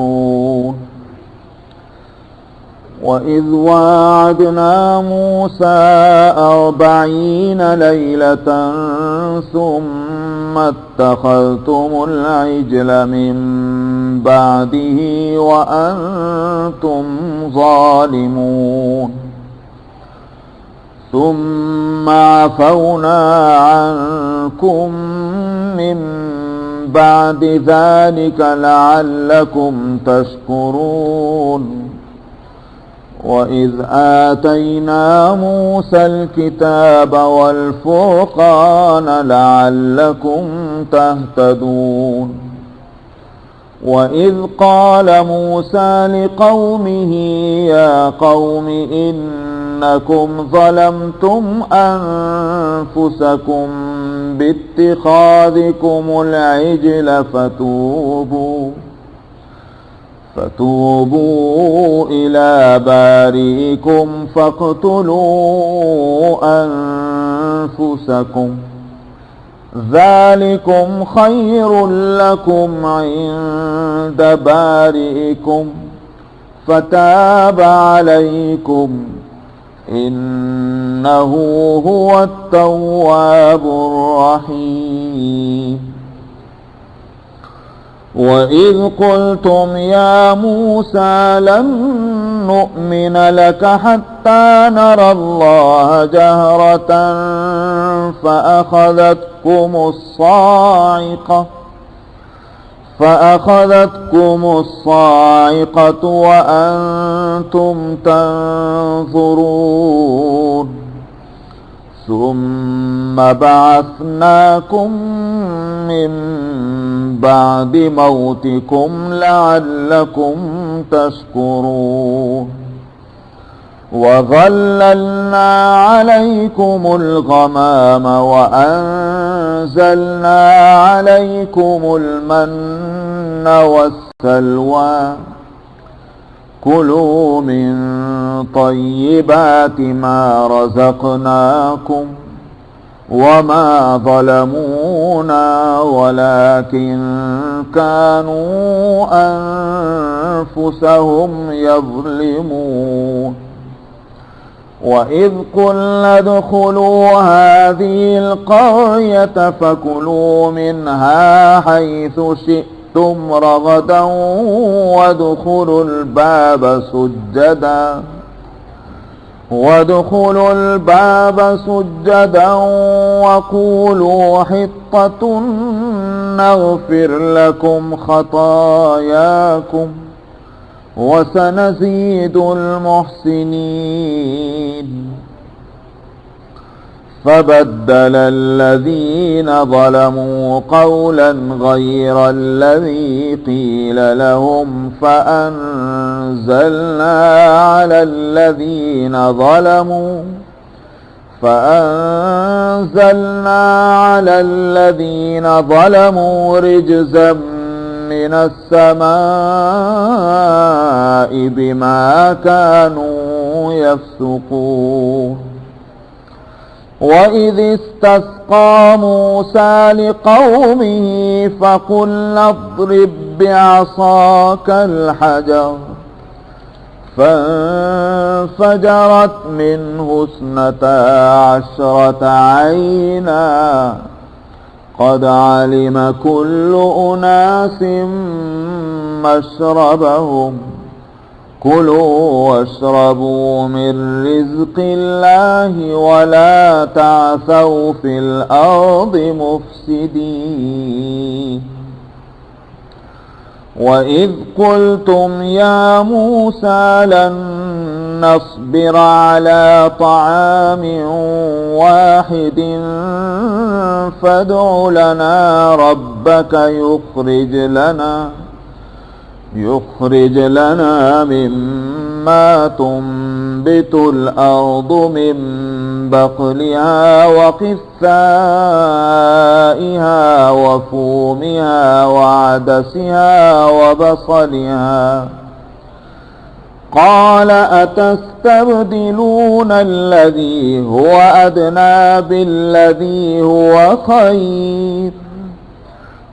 وَإِذْ وَاعَدْنَا مُوسَى 40 لَيْلَةً ثُمَّ اتَّخَذْتُمُ الْعِجْلَ مِنْ بَعْدِهِ وَأَنْتُمْ ظَالِمُونَ ثُمَّ عَفَوْنَا عَنْكُمْ مِنْ بَعْدِ ذَلِكَ لَعَلَّكُمْ تَشْكُرُونَ وَإِذْ آتَيْنَا مُوسَى الْكِتَابَ وَالْفُرْقَانَ لَعَلَّكُمْ تَهْتَدُونَ وَإِذْ قَالَ مُوسَى لِقَوْمِهِ يَا قَوْمِ إِنَّكُمْ ظَلَمْتُمْ أَنفُسَكُمْ بِاتِّخَاذِكُمُ الْعِجْلَ فتوبوا إلى بارئكم فاقتلوا أنفسكم ذلكم خير لكم عند بارئكم فتاب عليكم إنه هو التواب الرحيم وَإِذْ قُلْتُمْ يَا مُوسَى لَن نُّؤْمِنَ لَكَ حَتَّى نَرَى اللَّهَ جَهْرَةً فَأَخَذَتْكُمُ الصَّاعِقَةُ فأخذتكم الصاعقة وأنتم تنظرون ثم بعثناكم من بعد موتكم لعلكم تشكرون وظللنا عليكم الغمام وأنزلنا عليكم المن والسلوى كلوا من طيبات ما رزقناكم وما ظلمونا ولكن كانوا أنفسهم يظلمون وإذ قلنا ادخلوا هذه القرية فكلوا منها حيث شئتم رغدا وادخلوا الباب سجدا وقولوا حطة نغفر لكم خطاياكم وسنزيد المحسنين فبدل الذين ظلموا قولا غير الذي قيل لهم فأنزلنا على الذين ظلموا رجزا من السماء بما كانوا يفسقون وإذ استسقى موسى لقومه فقلنا اضرب بعصاك الحجر فانفجرت منه 12 عينا قد علم كل أناس مشربهم كلوا واشربوا من رزق الله ولا تعثوا في الأرض مفسدين وإذ قلتم يا موسى لن نصبر على طعام واحد فادع لنا ربك يخرج لنا مما تنبت الأرض من بقلها وقثائها وفومها وعدسها وبصلها قال أتستبدلون الذي هو أدنى بالذي هو خير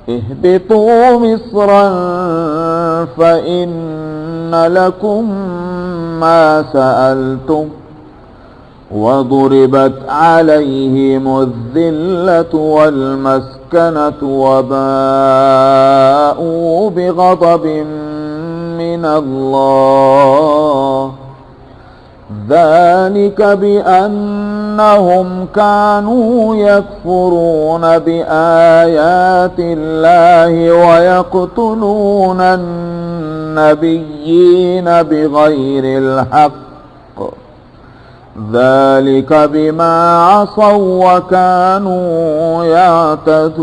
اهبطوا مصرا فإن لكم ما سألتم وضربت عليهم الذلة والمسكنة وباءوا بغضب من الله ذلك بأنهم كانوا يكفرون بآيات الله ويقتلون النبيين بغير الحق ذلك بما عصوا وكانوا يعتدون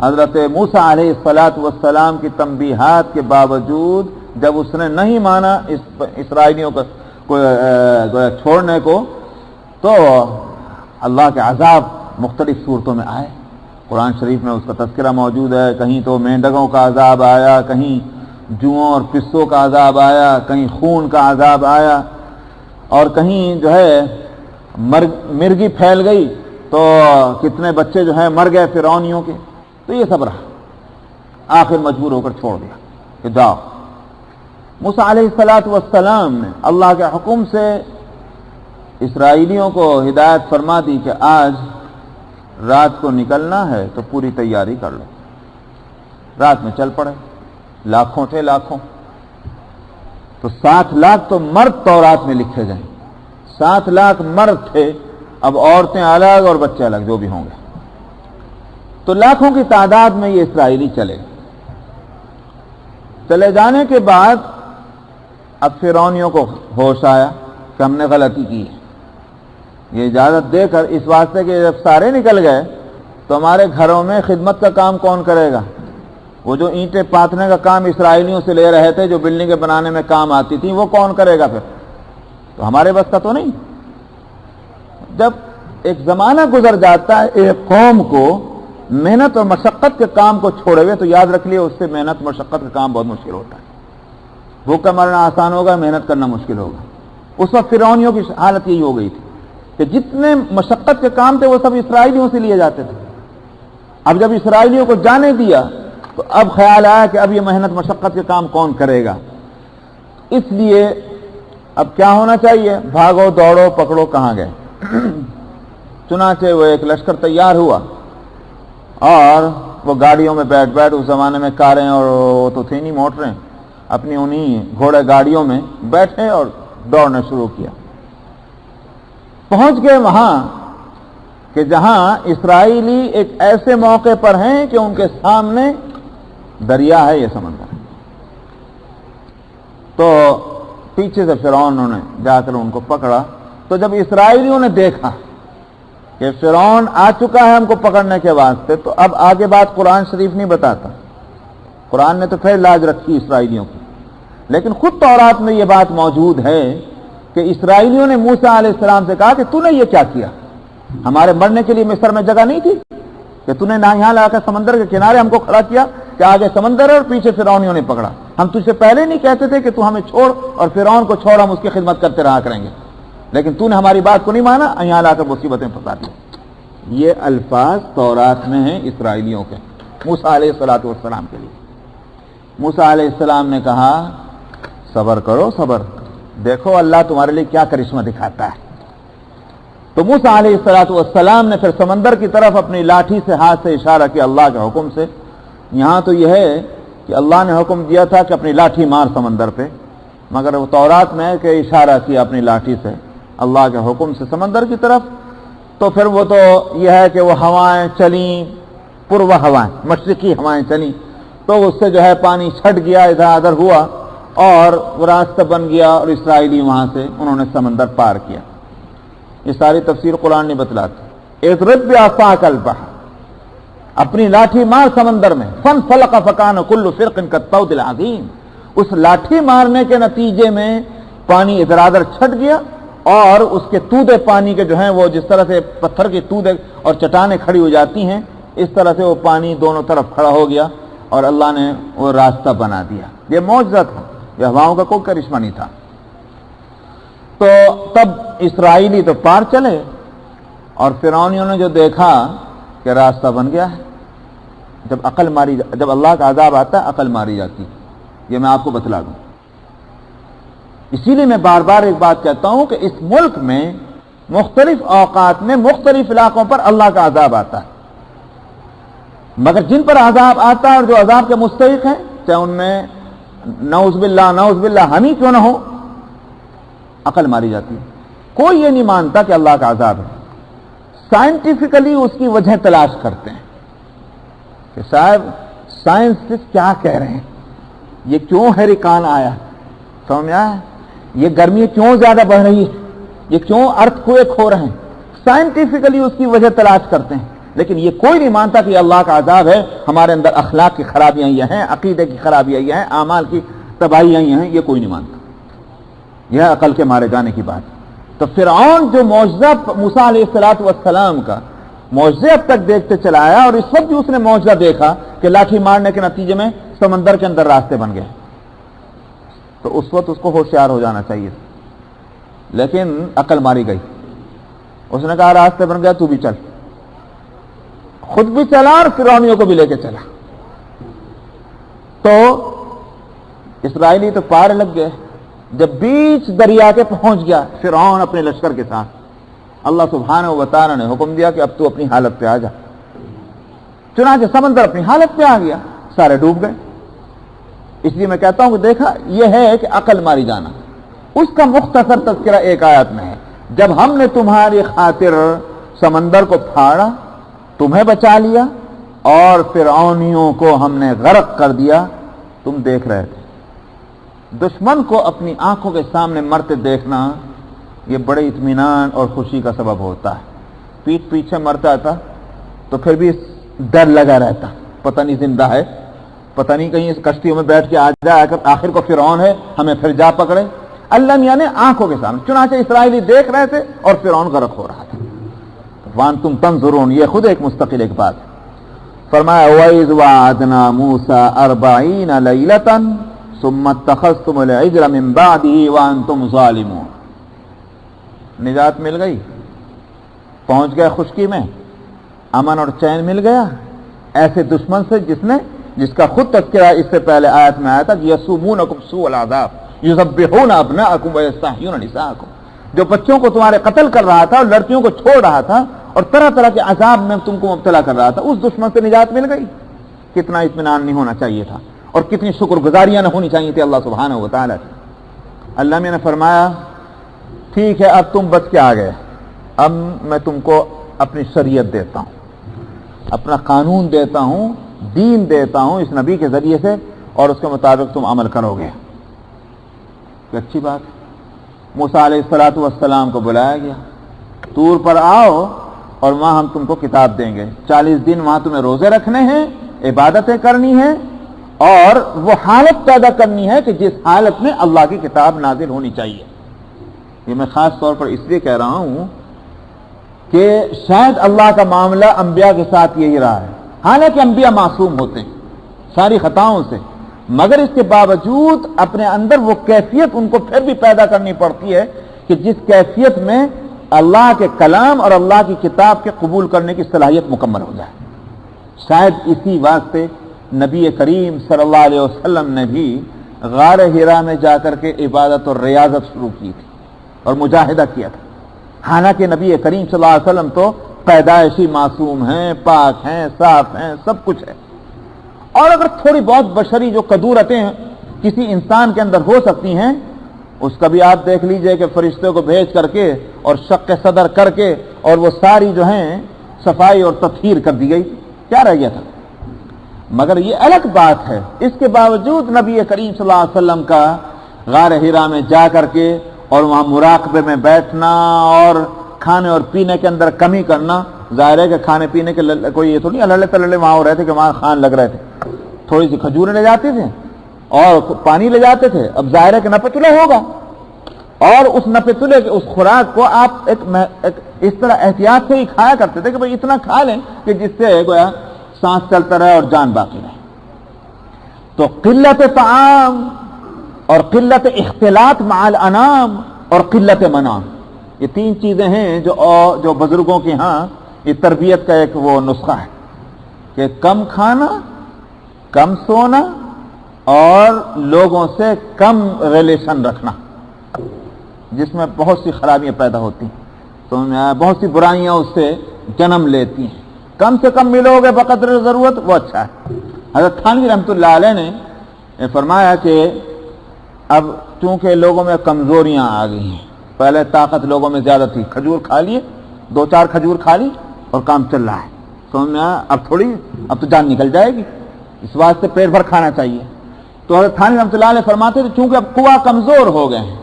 حضرت موسیٰ علیہ السلام کی تنبیہات کے باوجود جب اس نے نہیں مانا اسرائیلیوں کو چھوڑنے کو، تو اللہ کے عذاب مختلف صورتوں میں آئے۔ قرآن شریف میں اس کا تذکرہ موجود ہے، کہیں تو مینڈکوں کا عذاب آیا، کہیں جوؤں اور پسوں کا عذاب آیا، کہیں خون کا عذاب آیا، اور کہیں جو ہے مرگی پھیل گئی تو کتنے بچے جو ہیں مر گئے فرعونیوں کے۔ تو یہ سب رہا، آخر مجبور ہو کر چھوڑ دیا کہ جاؤ۔ موسیٰ علیہ السلام نے اللہ کے حکم سے اسرائیلیوں کو ہدایت فرما دی کہ آج رات کو نکلنا ہے تو پوری تیاری کر لو۔ رات میں چل پڑے، لاکھوں تھے، لاکھوں، تو 7 لاکھ تو مرد تورات میں لکھے گئے، 7 لاکھ مرد تھے، اب عورتیں الگ اور بچے الگ جو بھی ہوں گے، تو لاکھوں کی تعداد میں یہ اسرائیلی چلے جانے کے بعد اب فرعونیوں کو ہوش آیا کہ ہم نے غلطی کی ہے۔ یہ اجازت دے کر اس واسطے کہ جب سارے نکل گئے تو ہمارے گھروں میں خدمت کا کام کون کرے گا؟ وہ جو اینٹیں پاتنے کا کام اسرائیلیوں سے لے رہے تھے، جو بلڈنگیں بنانے میں کام آتی تھیں، وہ کون کرے گا پھر؟ تو ہمارے بس کا تو نہیں۔ جب ایک زمانہ گزر جاتا ہے ایک قوم کو محنت اور مشقت کے کام کو چھوڑے ہوئے، تو یاد رکھ لیے اس سے محنت مشقت کا کام بہت مشکل ہوتا ہے۔ بھوکا مرنا آسان ہوگا، محنت کرنا مشکل ہوگا۔ اس وقت فرعونیوں کی حالت یہی ہو گئی تھی کہ جتنے مشقت کے کام تھے وہ سب اسرائیلیوں سے لیے جاتے تھے۔ اب جب اسرائیلیوں کو جانے دیا تو اب خیال آیا کہ اب یہ محنت مشقت کے کام کون کرے گا؟ اس لیے اب کیا ہونا چاہیے؟ بھاگو دوڑو پکڑو کہاں گئے۔ چنانچہ وہ ایک لشکر تیار ہوا اور وہ گاڑیوں میں بیٹھ اس زمانے میں کاریں اور وہ تو تھی نہیں موٹریں، اپنی انہی گھوڑے گاڑیوں میں بیٹھے اور دوڑنا شروع کیا۔ پہنچ گئے وہاں کہ جہاں اسرائیلی ایک ایسے موقع پر ہیں کہ ان کے سامنے دریا ہے، یہ سمندر ہے۔ تو پیچھے سے فرعون نے جا کر ان کو پکڑا۔ تو جب اسرائیلیوں نے دیکھا کہ فرعون آ چکا ہے ہم کو پکڑنے کے واسطے، تو اب آگے بات قرآن شریف نہیں بتاتا، قرآن نے تو پھر لاج رکھی اسرائیلیوں کی، لیکن خود تورات میں یہ بات موجود ہے کہ اسرائیلیوں نے موسیٰ علیہ السلام سے کہا کہ تو نے یہ کیا کیا؟ ہمارے مرنے کے لیے مصر میں جگہ نہیں تھی کہ تو نے نہ یہاں لا کر سمندر کے کنارے ہم کو کھڑا کیا کہ آگے سمندر ہے اور پیچھے فرعونیوں نے پکڑا؟ ہم تجھ سے پہلے نہیں کہتے تھے کہ تو ہمیں چھوڑ اور فرعون کو چھوڑ، ہم اس کی خدمت کرتے رہا کریں گے؟ لیکن تو نے ہماری بات کو نہیں مانا، یہاں لا کر مصیبتیں پھنسا دی۔ یہ الفاظ تورات میں ہیں اسرائیلیوں کے، موسیٰ علیہ السلام کے لیے۔ موسیٰ علیہ السلام نے کہا صبر کرو، صبر، دیکھو اللہ تمہارے لیے کیا کرشمہ دکھاتا ہے۔ تو موسیٰ علیہ السلام نے پھر سمندر کی طرف اپنی لاٹھی سے ہاتھ سے اشارہ کیا اللہ کے حکم سے۔ یہاں تو یہ ہے کہ اللہ نے حکم دیا تھا کہ اپنی لاٹھی مار سمندر پہ، مگر وہ تورات میں ہے کہ اشارہ کیا اپنی لاٹھی سے اللہ کے حکم سے سمندر کی طرف۔ تو پھر وہ تو یہ ہے کہ وہ ہوائیں چلیں، پوروا ہوائیں، مشرقی ہوائیں چلیں، تو اس سے جو ہے پانی چھٹ گیا، ادھر ادھر ہوا اور وہ راستہ بن گیا، اور اسرائیلی وہاں سے انہوں نے سمندر پار کیا۔ یہ ساری تفسیر قرآن نہیں بتلاتی۔ اضرب بعصاک البحر، اپنی لاٹھی مار سمندر میں، فانفلق فکان کل فرق کالطود العظیم، اس لاٹھی مارنے کے نتیجے میں پانی ادھر ادھر چھٹ گیا، اور اس کے تودے پانی کے جو ہیں وہ جس طرح سے پتھر کے تودے اور چٹانیں کھڑی ہو جاتی ہیں، اس طرح سے وہ پانی دونوں طرف کھڑا ہو گیا اور اللہ نے وہ راستہ بنا دیا۔ یہ معجزہ تھا، یہ ہواؤں کا کوئی کرشمہ نہیں تھا۔ تو تب اسرائیلی تو پار چلے، اور فرعونیوں نے جو دیکھا کہ راستہ بن گیا ہے، جب اللہ کا عذاب آتا ہے عقل ماری جاتی ہے، یہ میں آپ کو بتلا دوں۔ اسی لیے میں بار بار ایک بات کہتا ہوں کہ اس ملک میں مختلف اوقات میں مختلف علاقوں پر اللہ کا عذاب آتا ہے، مگر جن پر عذاب آتا ہے اور جو عذاب کے مستحق ہیں، چاہے ان میں نعوذ باللہ ہم ہی کیوں نہ ہو، عقل ماری جاتی ہے۔ کوئی یہ نہیں مانتا کہ اللہ کا عذاب ہے، سائنٹیفکلی اس کی وجہ تلاش کرتے ہیں کہ صاحب سائنسسٹ کیا کہہ رہے ہیں، یہ کیوں ہیریکان آیا، سمجھ میں آیا، یہ گرمی کیوں زیادہ بڑھ رہی ہے، یہ کیوں ارتھ کویک ہو رہے ہیں، سائنٹیفکلی اس کی وجہ تلاش کرتے ہیں۔ لیکن یہ کوئی نہیں مانتا کہ اللہ کا عذاب ہے، ہمارے اندر اخلاق کی خرابیاں یہ ہیں، عقیدے کی خرابیاں یہ ہیں، اعمال کی تباہیاں یہ ہیں، یہ کوئی نہیں مانتا. یہ عقل کے مارے جانے کی بات. تو فرعون جو معجزہ موسیٰ علیہ السلام کا معجزے اب تک دیکھتے چلا آیا، اور اس وقت بھی اس نے معجزہ دیکھا کہ لاٹھی مارنے کے نتیجے میں سمندر کے اندر راستے بن گئے، تو اس وقت اس کو ہوشیار ہو جانا چاہیے. لیکن عقل ماری گئی. اس نے کہا راستے بن گیا، تو بھی چل. خود بھی چلا اور فرعونیوں کو بھی لے کے چلا. تو اسرائیلی تو پار لگ گئے. جب بیچ دریا کے پہنچ گیا فرعون اپنے لشکر کے ساتھ، اللہ سبحانہ و تعالی نے حکم دیا کہ اب تو اپنی حالت پہ آ جا. چنانچہ سمندر اپنی حالت پہ آ گیا، سارے ڈوب گئے. اس لیے میں کہتا ہوں کہ دیکھا یہ ہے کہ عقل ماری جانا. اس کا مختصر تذکرہ ایک آیت میں ہے. جب ہم نے تمہاری خاطر سمندر کو پھاڑا، تمہیں بچا لیا، اور فرعونیوں کو ہم نے غرق کر دیا، تم دیکھ رہے تھے. دشمن کو اپنی آنکھوں کے سامنے مرتے دیکھنا یہ بڑے اطمینان اور خوشی کا سبب ہوتا ہے. پیٹھ پیچھے مرتا تھا تو پھر بھی ڈر لگا رہتا، پتہ نہیں زندہ ہے، پتہ نہیں کہیں اس کشتیوں میں بیٹھ کے آ جائے، آخر کو فرعون ہے ہمیں پھر جا پکڑے. اللہ میاں نے آنکھوں کے سامنے، چنانچہ اسرائیلی دیکھ رہے تھے اور فرعون غرق ہو رہا تھا. وانتم تنظرون، یہ خود ایک مستقل ایک بات ہے. فرمایا وَإِذْ وَعَدْنَا مُوسَىٰ 40 لَيْلَةً ثُمَّ اتَّخَذْتُمُ الْعِجْلَ مِن بَعْدِهِ وَأَنْتُمْ ظَالِمُونَ. نجات مل گئی، پہنچ گئے خشکی میں، امن اور چین مل گیا ایسے دشمن سے جس کا خود تذکرہ اس سے پہلے آیت میں آیا تھا، یسومونکم سوء العذاب یذبحون ابناءکم ویستحیون نساءکم، جو بچوں کو تمہارے قتل کر رہا تھا اور لڑکیوں کو چھوڑ رہا تھا اور طرح طرح کے عذاب میں تم کو مبتلا کر رہا تھا، اس دشمن سے نجات مل گئی. کتنا اطمینان نہیں ہونا چاہیے تھا اور کتنی شکر گزاریاں نہ ہونی چاہیے تھی اللہ سبحانہ و تعالی کی. اللہ میں نے فرمایا ٹھیک ہے اب تم بچ کے آ گئے، اب میں تم کو اپنی شریعت دیتا ہوں، اپنا قانون دیتا ہوں، دین دیتا ہوں اس نبی کے ذریعے سے، اور اس کے مطابق تم عمل کرو گے. اچھی بات. موسیٰ علیہ السلام کو بلایا گیا، طور پر آؤ اور وہاں ہم تم کو کتاب دیں گے. 40 دن وہاں تمہیں روزے رکھنے ہیں، عبادتیں کرنی ہیں، اور وہ حالت پیدا کرنی ہے کہ جس حالت میں اللہ کی کتاب نازل ہونی چاہیے. یہ میں خاص طور پر اس لیے کہہ رہا ہوں کہ شاید اللہ کا معاملہ انبیاء کے ساتھ یہی رہا ہے. حالانکہ انبیاء معصوم ہوتے ہیں ساری خطاؤں سے، مگر اس کے باوجود اپنے اندر وہ کیفیت ان کو پھر بھی پیدا کرنی پڑتی ہے کہ جس کیفیت میں اللہ کے کلام اور اللہ کی کتاب کے قبول کرنے کی صلاحیت مکمل ہو جائے. شاید اسی واسطے نبی کریم صلی اللہ علیہ وسلم نے بھی غار حرا میں جا کر کے عبادت اور ریاضت شروع کی تھی اور مجاہدہ کیا تھا. حالانکہ نبی کریم صلی اللہ علیہ وسلم تو پیدائشی معصوم ہیں، پاک ہیں، صاف ہیں، سب کچھ ہے. اور اگر تھوڑی بہت بشری جو قدورتیں کسی انسان کے اندر ہو سکتی ہیں، اس کا بھی آپ دیکھ لیجئے کہ فرشتوں کو بھیج کر کے اور شق صدر کر کے اور وہ ساری جو ہیں صفائی اور تطہیر کر دی گئی، کیا رہ گیا تھا. مگر یہ الگ بات ہے، اس کے باوجود نبی کریم صلی اللہ علیہ وسلم کا غار حرا میں جا کر کے اور وہاں مراقبے میں بیٹھنا اور کھانے اور پینے کے اندر کمی کرنا. ظاہر ہے کہ کھانے پینے کے کوئی یہ تو نہیں اللہ تللے وہاں ہو رہے تھے کہ وہاں خان لگ رہے تھے، تھوڑی سی کھجوریں لے جاتے تھے اور پانی لے جاتے تھے. اب ظاہر ہے کہ نپے تلے ہوگا، اور اس نپے تلے کے اس خوراک کو آپ ایک اس طرح احتیاط سے ہی کھایا کرتے تھے کہ بھئی اتنا کھا لیں کہ جس سے گویا سانس چلتا رہے اور جان باقی رہے. تو قلت طعام اور قلت اختلاط مع الانام اور قلت منام، یہ 3 چیزیں ہیں جو بزرگوں کے ہاں یہ تربیت کا ایک وہ نسخہ ہے کہ کم کھانا، کم سونا اور لوگوں سے کم ریلیشن رکھنا، جس میں بہت سی خرابیاں پیدا ہوتی ہیں، تو بہت سی برائیاں اس سے جنم لیتی ہیں. کم سے کم ملو گے بقدر ضرورت وہ اچھا ہے. حضرت تھانوی رحمۃ اللہ علیہ نے فرمایا کہ اب چونکہ لوگوں میں کمزوریاں آ گئی ہیں، پہلے طاقت لوگوں میں زیادہ تھی، کھجور کھا لیے، 2-4 کھجور کھا لی اور کام چل رہا ہے. سمجھ میں آیا؟ اب تو جان نکل جائے گی، اس واسطے پیٹ بھر کھانا چاہیے. تو حضرت تھانوی رحمۃ اللہ علیہ فرماتے تھے چونکہ اب قوا کمزور ہو گئے ہیں،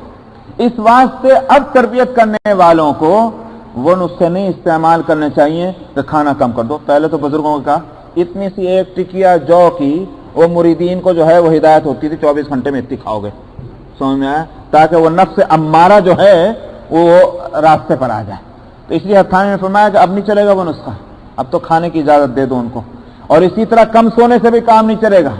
اس واسطے اب تربیت کرنے والوں کو وہ نسخے نہیں استعمال کرنے چاہیے کہ کھانا کم کر دو. پہلے تو بزرگوں کا اتنی سی ایک ٹکیا جو کی وہ مریدین کو جو ہے وہ ہدایت ہوتی تھی 24 گھنٹے میں اتنی کھاؤ گے, سمجھ میں آیا, تاکہ وہ نفس امارہ جو ہے وہ راستے پر آ جائے. تو اس لیے تھانے میں فرمایا کہ اب نہیں چلے گا وہ نسخہ, اب تو کھانے کی اجازت دے دو ان کو. اور اسی طرح کم سونے سے بھی کام نہیں چلے گا,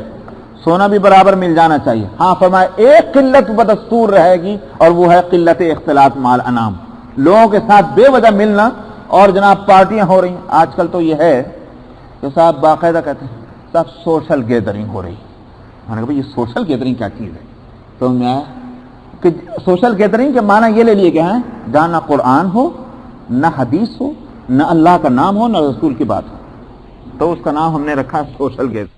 سونا بھی برابر مل جانا چاہیے. ہاں فرمایا ایک قلت بدستور رہے گی اور وہ ہے قلت اختلاط مال انام, لوگوں کے ساتھ بے وجہ ملنا. اور جناب پارٹیاں ہو رہی ہیں آج کل تو یہ ہے کہ صاحب باقاعدہ کہتے ہیں صاحب سوشل گیدرنگ ہو رہی. میں نے کہا بھائی یہ سوشل گیدرنگ کیا چیز ہے؟ تو میں کہ سوشل گیدرنگ کے معنی یہ لے لیے گئے ہیں جہاں نہ قرآن ہو, نہ حدیث ہو, نہ اللہ کا نام ہو, نہ رسول کی بات ہو, تو اس کا نام ہم نے رکھا سوشل گیدرنگ.